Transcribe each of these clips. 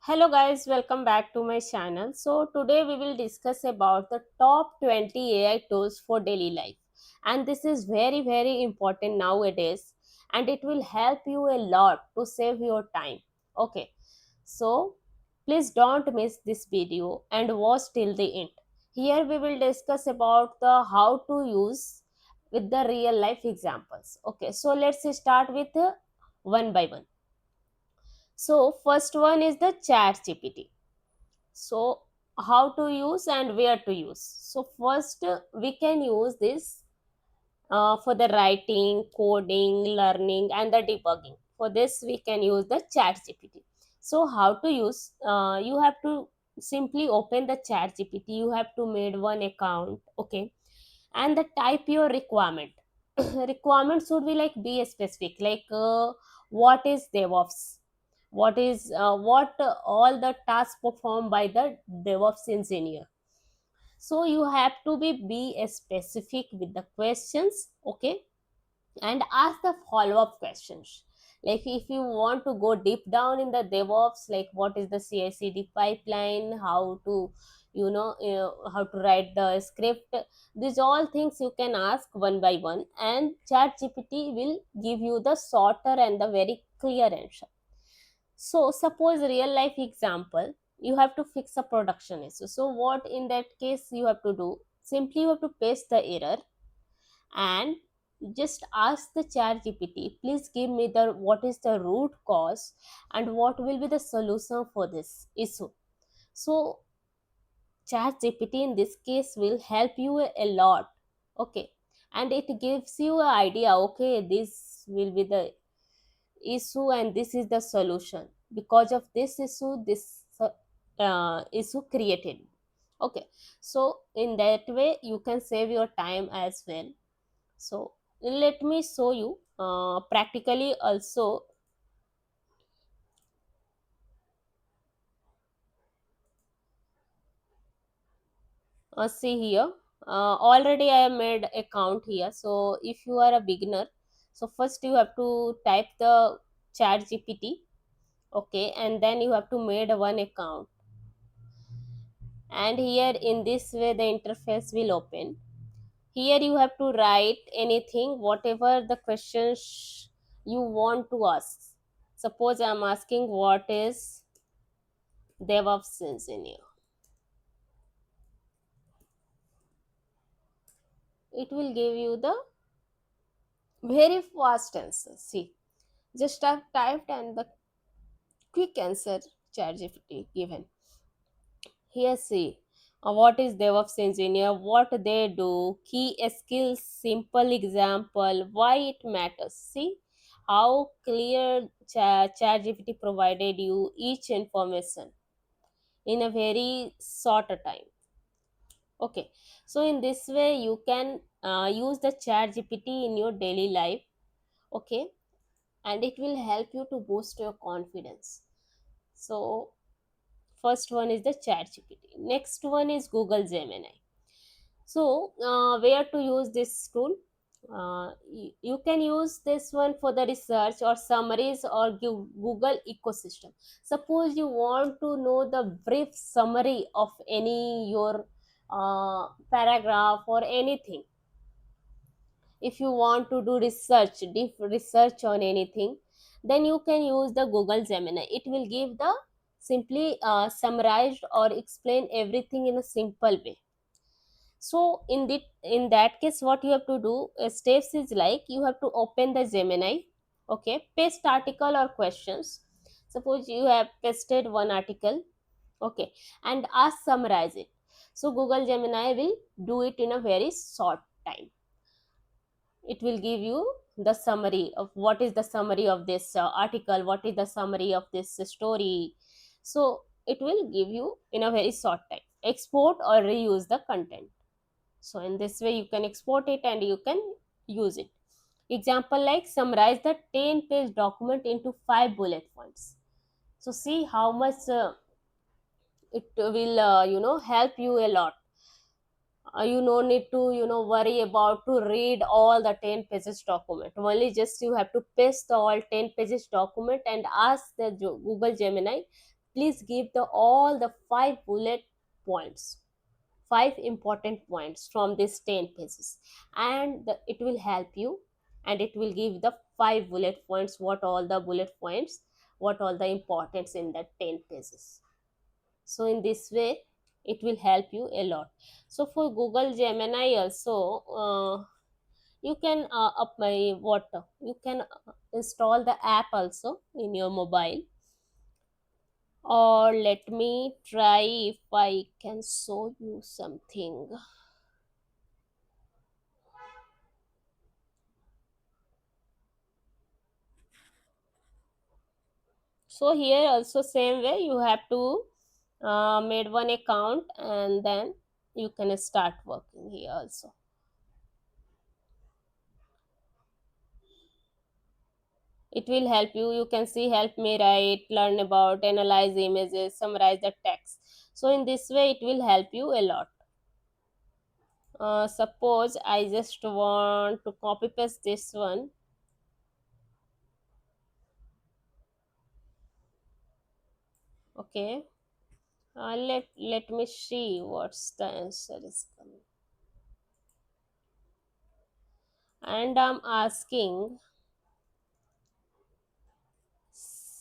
Hello guys, welcome back to my channel. So today we will discuss about the top 20 AI tools for daily life. And this is very important nowadays and it will help you a lot to save your time. Okay. So please don't miss this video and watch till the end. Here we will discuss about the how to use with the real life examples. Okay. So let's start with one by one. So first one is the chat GPT. So how to use and where to use. So first we can use this for the writing, coding, learning and the debugging. For this we can use the chat gpt. So how to use, you have to simply open the chat gpt. You have to made one account, okay, and the type your requirement. Requirement should be like be specific, like what is DevOps, what all the tasks performed by the DevOps engineer. So you have to be specific with the questions, okay, and ask the follow-up questions. Like if you want to go deep down in the DevOps, like what is the CI/CD pipeline, how to, how to write the script. These all things you can ask one by one, and ChatGPT will give you the shorter and the very clear answer. So suppose real life example, you have to fix a production issue. So what in that case you have to do? Simply you have to paste the error and just ask the chat gpt, please give me the what is the root cause and what will be the solution for this issue. So chat gpt in this case will help you a lot, okay, and it gives you an idea, okay, this will be the issue and this is the solution. Because of this issue, this issue created, okay. So in that way you can save your time as well. So let me show you practically also. See here, already I have made account here. So if you are a beginner, so first you have to type the chat gpt, okay, and then you have to made one account, and here in this way the interface will open. Here you have to write anything, whatever the questions you want to ask. Suppose I'm asking what is DevOps engineer. It will give you the very fast answer. See, just have typed and the quick answer ChatGPT given. Here, see, what is DevOps engineer, what they do, key skills, simple example, why it matters. See how clear ChatGPT provided you each information in a very short time. Okay, so in this way you can use the ChatGPT in your daily life, okay, and it will help you to boost your confidence. So first one is the chat gpt, next one is Google Gemini. So where to use this tool? You can use this one for the research or summaries or give Google ecosystem. Suppose you want to know the brief summary of any your paragraph or anything. If you want to do research, deep research on anything, then you can use the Google Gemini. It will give the simply summarized or explain everything in a simple way. So in that case what you have to do, steps is like you have to open the Gemini, okay, paste article or questions. Suppose you have pasted one article, okay, and ask summarize it. So Google Gemini will do it in a very short time. It will give you the summary of what is the summary of this article, what is the summary of this story. So it will give you in a very short time. Export or reuse the content. So in this way you can export it and you can use it. Example like summarize the 10-page document into 5 bullet points. So see how much it will help you a lot. You no need to worry about to read all the 10 pages document. Only just you have to paste the all 10 pages document and ask the Google Gemini, please give the all the 5 bullet points, 5 important points from this 10 pages, and it will help you, and it will give the 5 bullet points, what all the bullet points, what all the importance in that 10 pages. So in this way it will help you a lot. So for Google Gemini also, you can up my what you can install the app also in your mobile, or let me try if I can show you something. So here also same way you have to made one account, and then you can start working here also. It will help you. You can see help me write, learn about, analyze images, summarize the text. So in this way it will help you a lot. Suppose I just want to copy paste this one. Okay, let me see what's the answer is coming. And I'm asking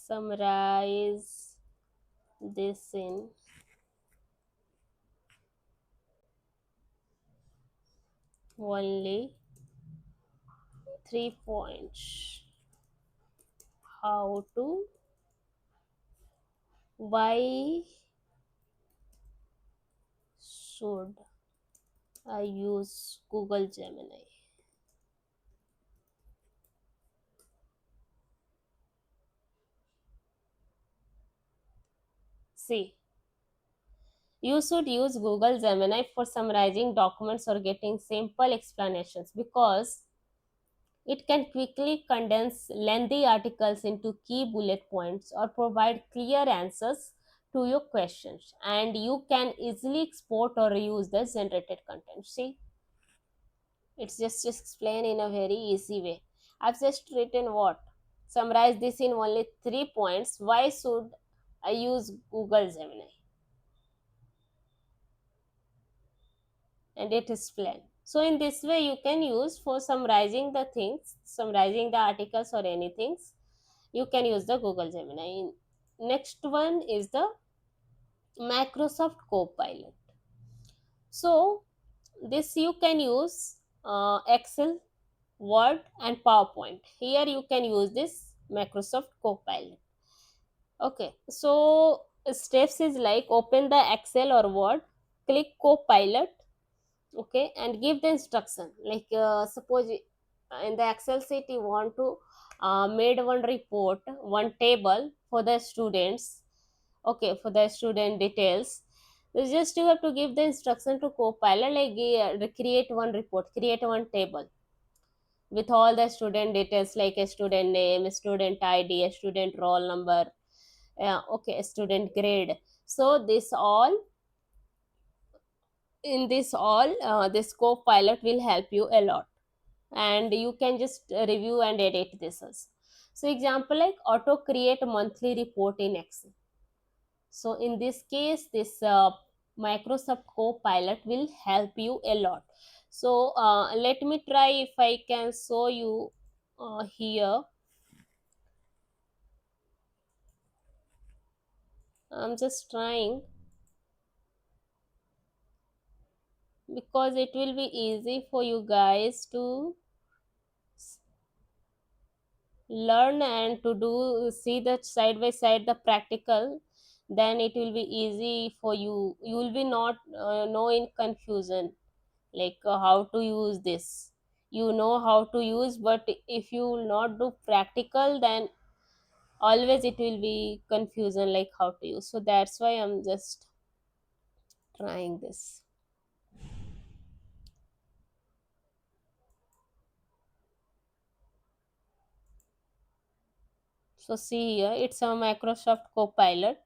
summarize this in only 3 points. How to, why should I use Google Gemini? See, you should use Google Gemini for summarizing documents or getting simple explanations, because it can quickly condense lengthy articles into key bullet points or provide clear answers to your questions. And you can easily export or reuse the generated content. See, it's just explained in a very easy way. I've just written what? Summarize this in only 3 points. Why should I use Google Gemini? And it is plain. So in this way you can use for summarizing the things, summarizing the articles or anything. You can use the Google Gemini. Next one is the Microsoft Copilot. So this you can use Excel, Word and PowerPoint. Here you can use this Microsoft Copilot. Okay, so steps is like open the Excel or Word, click Copilot, okay, and give the instruction like suppose in the Excel sheet you want to made one report, one table for the students, okay, for the student details. So just you have to give the instruction to Copilot like create one report, create one table with all the student details like a student name, a student ID, a student roll number, okay, a student grade. So this all, in this all this Copilot will help you a lot, and you can just review and edit this also. So example like auto create monthly report in Excel. So in this case this Microsoft Copilot will help you a lot. So let me try if I can show you here. I'm just trying, because it will be easy for you guys to learn and to do, see that side by side the practical. Then it will be easy for you. You will be not know in confusion like how to use this. You know how to use, but if you will not do practical, then always it will be confusion like how to use. So that's why I'm just trying this. So see here, it's a Microsoft Copilot.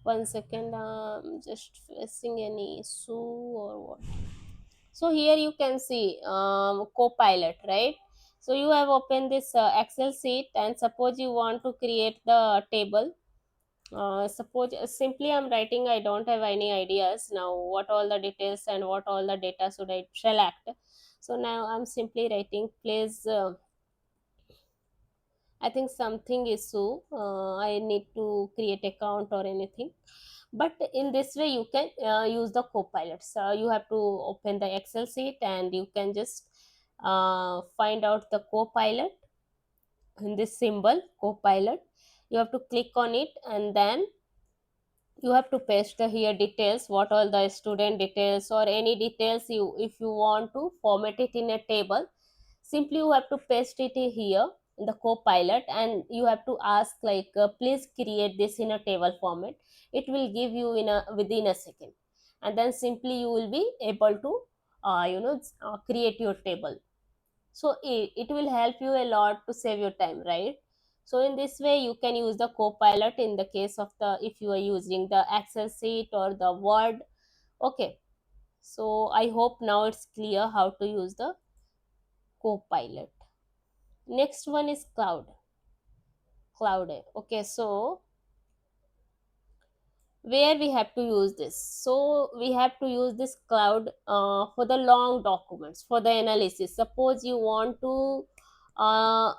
1 second, I'm just facing any issue or what. So here you can see Copilot, right? So you have opened this Excel sheet, and suppose you want to create the table. Suppose simply I'm writing, I don't have any ideas now what all the details and what all the data should I select. So now I'm simply writing, please, I think something issue. I need to create account or anything. But in this way, you can use the Copilot. So you have to open the Excel sheet and you can just find out the Copilot in this symbol, Copilot. You have to click on it, and then you have to paste the here details, what all the student details or any details you, if you want to format it in a table, simply you have to paste it here in the Copilot, and you have to ask like, please create this in a table format. It will give you in a within a second, and then simply you will be able to create your table. So it will help you a lot to save your time, right? So in this way you can use the Copilot in the case of the, if you are using the Excel sheet or the Word. Okay, so I hope now it's clear how to use the Copilot. Next one is cloud. Okay, so where we have to use this, so we have to use this cloud for the long documents, for the analysis. Suppose you want to uh,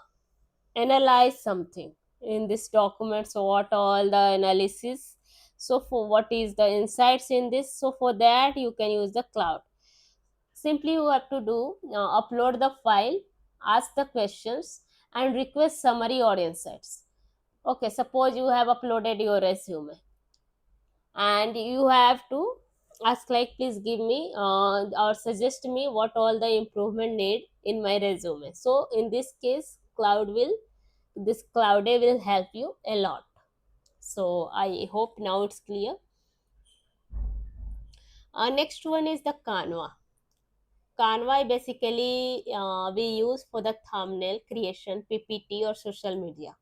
analyze something in this document, so what all the analysis, so for what is the insights in this, so for that you can use the cloud. Simply you have to do, upload the file, ask the questions, and request summary or insights. Okay, suppose you have uploaded your resume, and you have to ask like, please give me or suggest me what all the improvement need in my resume. So in this case, this cloudy will help you a lot. So I hope now it's clear. Next one is the Canva basically we use for the thumbnail creation, PPT or social media.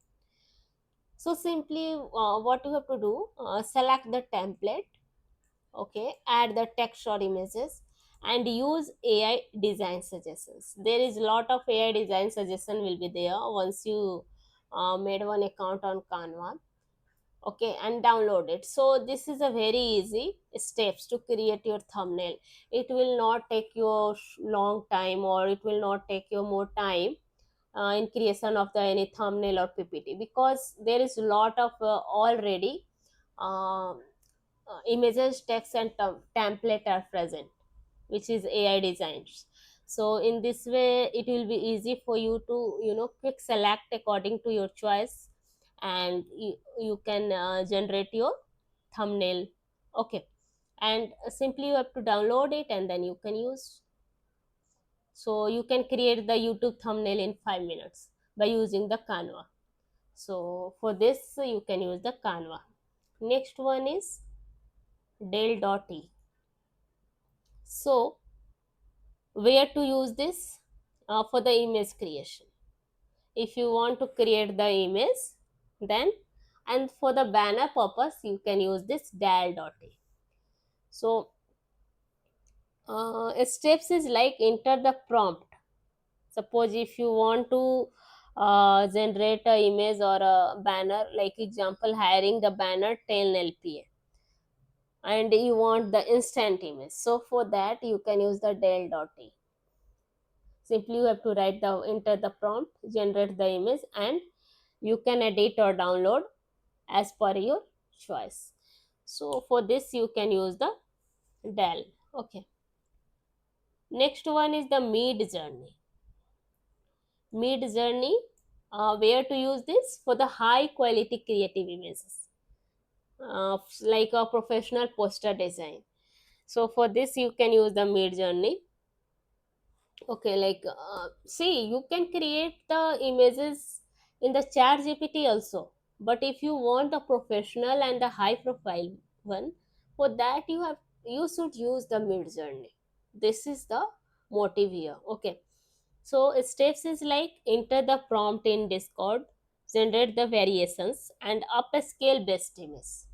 So simply what you have to do, select the template, okay, add the text or images, and use AI design suggestions. There is a lot of AI design suggestion will be there once you made one account on Canva. Okay, and download it. So this is a very easy steps to create your thumbnail. It will not take you a long time, or it will not take you more time in creation of the any thumbnail or PPT, because there is a lot of already uh, images, text, and template are present, which is AI designs. So in this way it will be easy for you to quick select according to your choice, and you can generate your thumbnail. Okay, and simply you have to download it and then you can use. So you can create the YouTube thumbnail in 5 minutes by using the Canva. So for this you can use the Canva. Next one is Dell.e. So where to use this? For the image creation. If you want to create the image, then, and for the banner purpose you can use this Dell.e. So steps is like, enter the prompt. Suppose if you want to generate a image or a banner, like example, hiring the banner 10 LPA, and you want the instant image, so for that you can use the Dell.e. Simply you have to write the, enter the prompt, generate the image, and you can edit or download as per your choice. So for this you can use the Dell. Okay, next one is the Mid Journey. Where to use this? For the high quality creative images, like a professional poster design. So for this you can use the Mid Journey. Okay, like see, you can create the images in the Chat GPT also, but if you want a professional and a high profile one, for that you should use the Mid Journey. This is the motive here. Okay, so steps is like, enter the prompt in Discord, generate the variations, and upscale best image.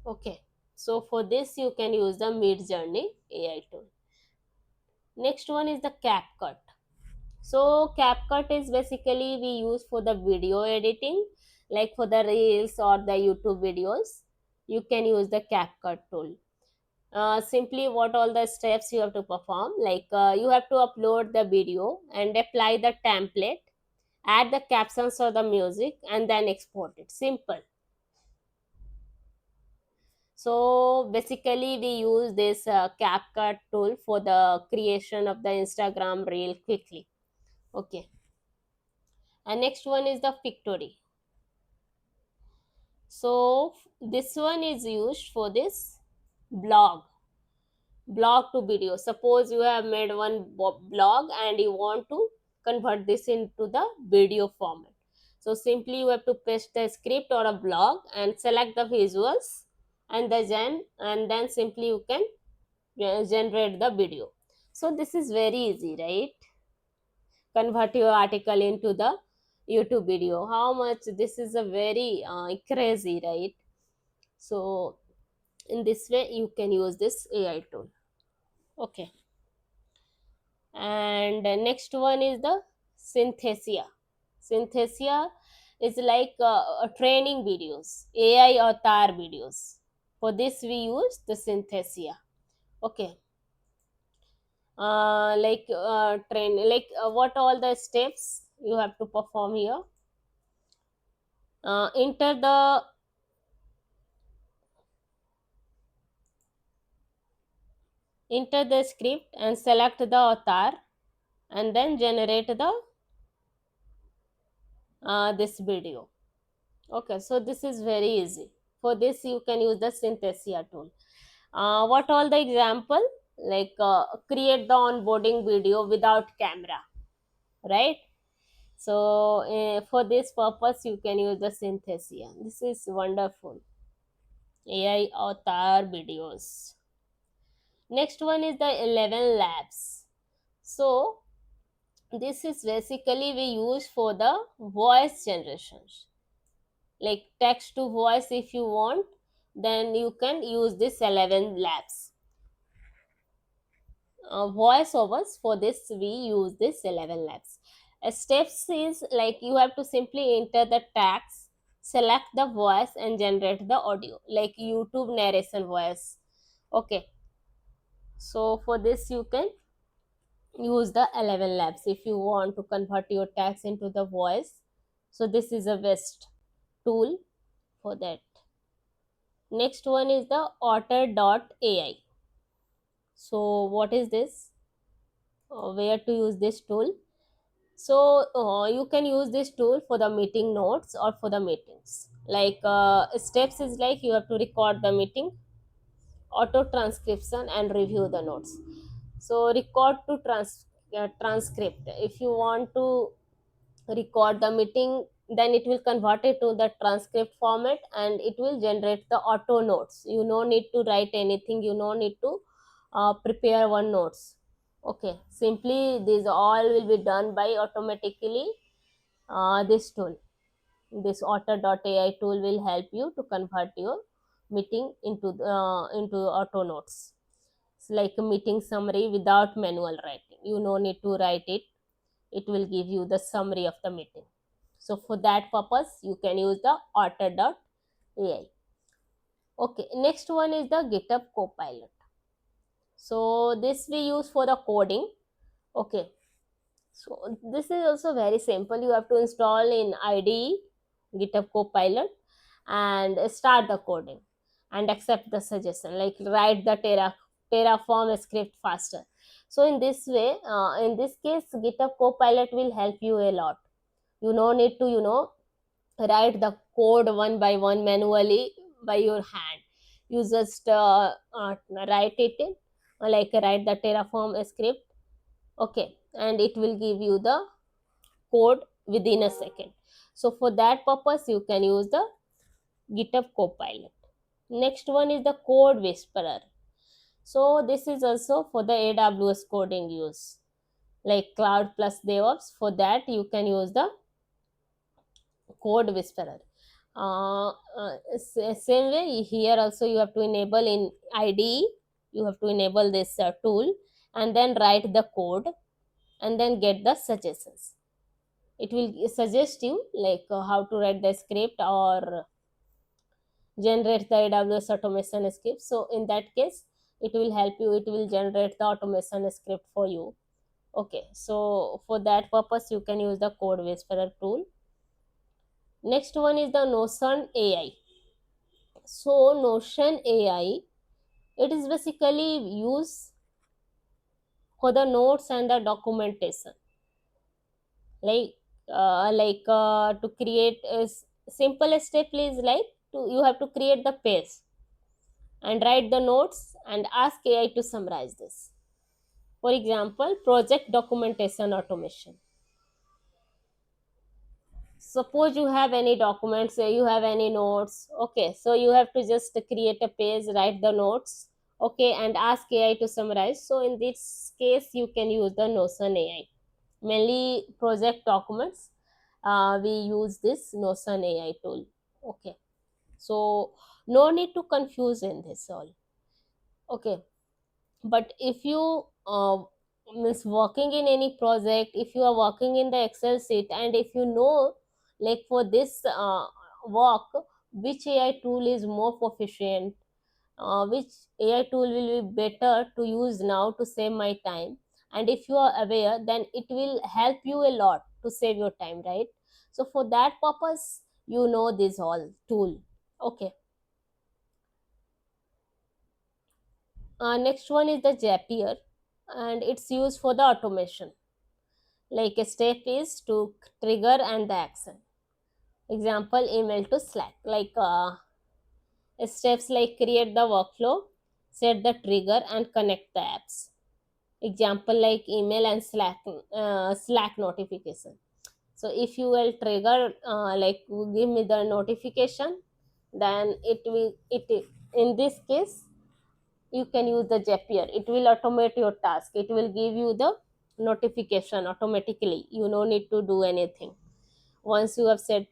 Okay, so for this you can use the Mid Journey AI tool. Next one is the CapCut. So CapCut is basically we use for the video editing, like for the reels or the YouTube videos. You can use the CapCut tool. Simply what all the steps you have to perform, like you have to upload the video and apply the template, add the captions or the music, and then export it. Simple. So basically we use this CapCut tool for the creation of the Instagram reel quickly. Okay. And next one is the Pictory. So this one is used for this blog blog to video. Suppose you have made one blog and you want to convert this into the video format. So simply you have to paste the script or a blog and select the visuals and and then simply you can generate the video. So this is very easy, right? Convert your article into the YouTube video. How much this is a very crazy, right? So in this way you can use this AI tool. Okay. And next one is the Synthesia. Synthesia is like training videos, AI avatar videos. For this we use the Synthesia. Okay. Train, like what all the steps you have to perform here. Enter the script and select the avatar, and then generate the this video. Okay, so this is very easy. For this you can use the Synthesia tool. What all the example, like create the onboarding video without camera, right? So for this purpose you can use the Synthesia. This is wonderful. AI avatar videos. Next one is the 11 labs. So this is basically we use for the voice generations, like text to voice. If you want, then you can use this 11 labs. Voiceovers, for this we use this 11 labs. Steps is like you have to simply enter the tags, select the voice and generate the audio, like YouTube narration voice. Okay, so for this you can use the 11 labs if you want to convert your text into the voice. So this is a best tool for that. Next one is the otter.ai. So what is this? Where to use this tool? So you can use this tool for the meeting notes or for the meetings. Like steps is like you have to record the meeting, auto transcription and review the notes. So record to transcript. If you want to record the meeting, then it will convert it to the transcript format and it will generate the auto notes. You no need to write anything, you no need to prepare one notes. Okay, simply these all will be done by automatically this tool. This otter.ai tool will help you to convert your meeting into auto notes. It's like a meeting summary without manual writing. You no need to write it. It will give you the summary of the meeting. So for that purpose, you can use the otter.ai. Okay, next one is the GitHub Copilot. So this we use for the coding. Okay, so this is also very simple. You have to install in IDE GitHub Copilot and start the coding and accept the suggestion, like write the Terraform script faster. So in this way, in this case, GitHub Copilot will help you a lot. You no need to write the code one by one manually by your hand. You just write it in, like write the Terraform script. Okay, and it will give you the code within a second. So for that purpose you can use the GitHub Copilot. Next one is the Code Whisperer. So this is also for the AWS coding use, like Cloud plus DevOps. For that you can use the Code Whisperer. Same way here also you have to enable in IDE. You have to enable this tool and then write the code and then get the suggestions. It will suggest you like how to write the script or generate the AWS automation script. So in that case, it will help you, it will generate the automation script for you. Okay, so for that purpose you can use the code whisperer tool. Next one is the Notion AI. So Notion AI, it is basically used for the notes and the documentation, like to create a simple step is like you have to create the page and write the notes and ask AI to summarize this. For example, project documentation automation. Suppose you have any documents, you have any notes. Okay, so you have to just create a page, write the notes, okay, and ask AI to summarize. So in this case, you can use the Notion AI. Mainly project documents, we use this Notion AI tool. Okay, so no need to confuse in this all. Okay, but if you means working in any project, if you are working in the Excel sheet, and if you know like for this work which AI tool is more proficient, which AI tool will be better to use now to save my time, and if you are aware, then it will help you a lot to save your time, right? So for that purpose, you know this all tool. Okay, next one is the Zapier, and it's used for the automation. Like a step is to trigger and the action. Example, email to Slack. Like steps like create the workflow, set the trigger, and connect the apps. Example like email and Slack notification. So if you will trigger like give me the notification, then it will it in this case you can use the Zapier. It will automate your task. It will give you the notification automatically. You no need to do anything. Once you have set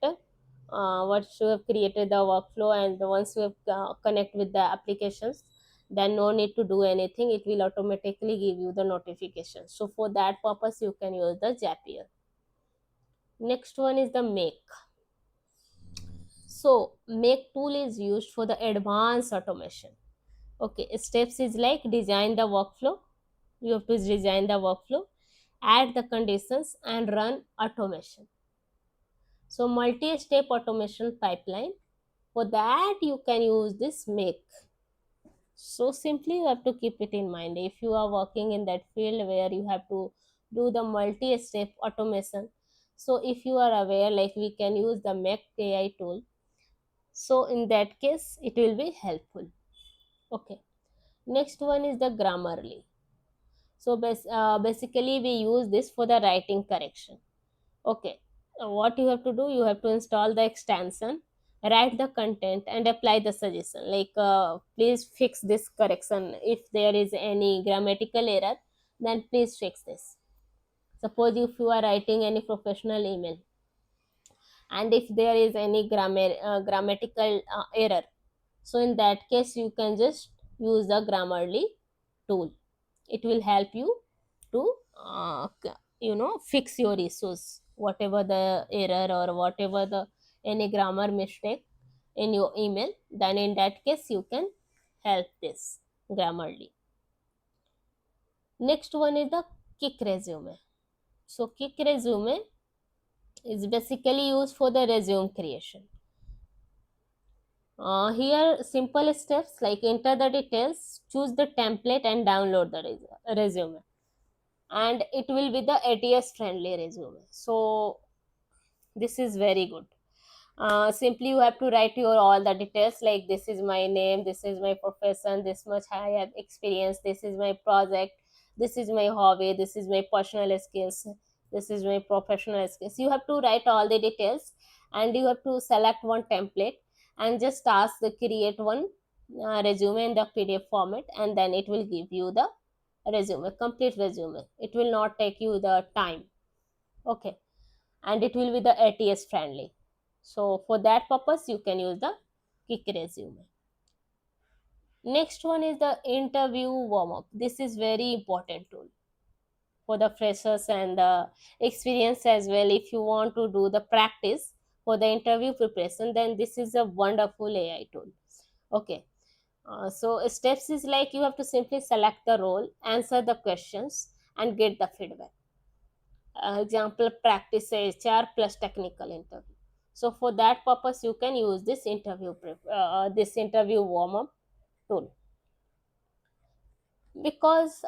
once you have created the workflow, and once you have connect with the applications, then no need to do anything. It will automatically give you the notification. So for that purpose, you can use the Zapier. Next one is the Make. So Make tool is used for the advanced automation. Okay, steps is like design the workflow. You have to design the workflow, add the conditions, and run automation. So multi-step automation pipeline. For that, you can use this Make. So simply you have to keep it in mind. If you are working in that field where you have to do the multi-step automation, so if you are aware, like we can use the Make AI tool. So in that case, it will be helpful. Okay. Next one is the Grammarly. So basically, we use this for the writing correction. Okay, what you have to do, you have to install the extension, write the content, and apply the suggestion. Like, please fix this correction. If there is any grammatical error, then please fix this. Suppose if you are writing any professional email, and if there is any grammatical error, so in that case, you can just use the Grammarly tool. It will help you to fix your issues, whatever the error or whatever the any grammar mistake in your email. Then in that case you can help this Grammarly. Next one is the Kick Resume. So Kick Resume is basically used for the resume creation. Here simple steps like enter the details, choose the template, and download the resume, and it will be the ATS friendly resume. So this is very good. Simply you have to write your all the details, like this is my name, this is my profession, this much I have experience, this is my project, this is my hobby, this is my personal skills, this is my professional skills. You have to write all the details, and you have to select one template and just ask the create one resume in the PDF format, and then it will give you the resume, complete resume. It will not take you the time. Okay, and it will be the ATS friendly. So for that purpose, you can use the Kick Resume. Next one is the interview warm up. This is very important tool. for the freshers and the experience as well. If you want to do the practice for the interview preparation, then this is a wonderful AI tool. Okay. So steps is like you have to simply select the role, answer the questions, and get the feedback. Example, practice HR plus technical interview. So for that purpose, you can use this this interview warm up tool, because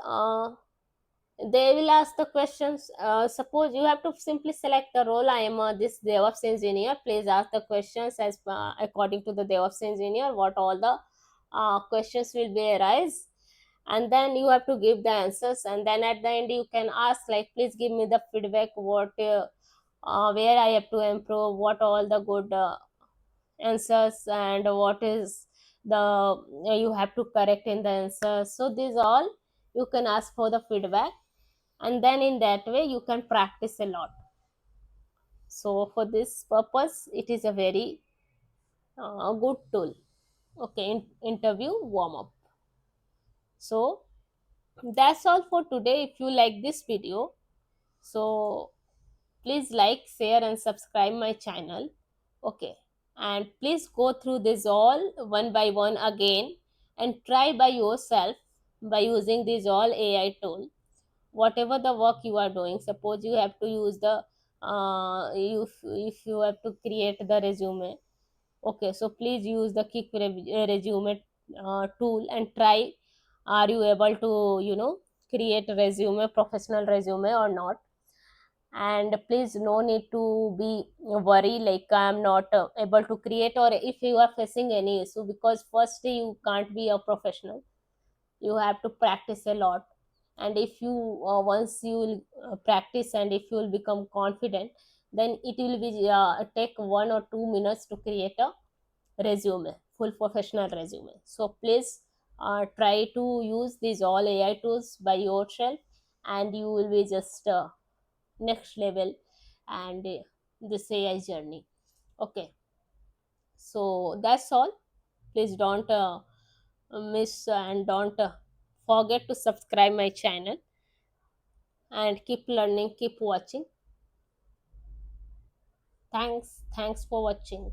they will ask the questions. Suppose you have to simply select the role. I am this DevOps engineer. Please ask the questions as according to the DevOps engineer. What all the questions will be arise, and then you have to give the answers. And then at the end, you can ask like, please give me the feedback. Where I have to improve. What all the good answers, and what is the you have to correct in the answer. So these all you can ask for the feedback, and then in that way you can practice a lot. So for this purpose it is a very good tool. Okay, interview warm up. So that's all for today. If you like this video, so please like, share, and subscribe my channel. Okay, and please go through this all one by one again, and try by yourself by using this all AI tool. Whatever the work you are doing, suppose you have to use the if you have to create the resume. Okay, so please use the resume tool, and try, are you able to create resume, professional resume or not. And please no need to be worry like I'm not able to create, or if you are facing any issue, because first you can't be a professional, you have to practice a lot. And if you once you will practice, and if you will become confident, then it will be take 1 or 2 minutes to create a resume, full professional resume. So please try to use these all AI tools by yourself, and you will be just next level, and this AI journey. Okay, so that's all. Please don't miss, and don't forget to subscribe my channel, and keep learning, keep watching. Thanks for watching.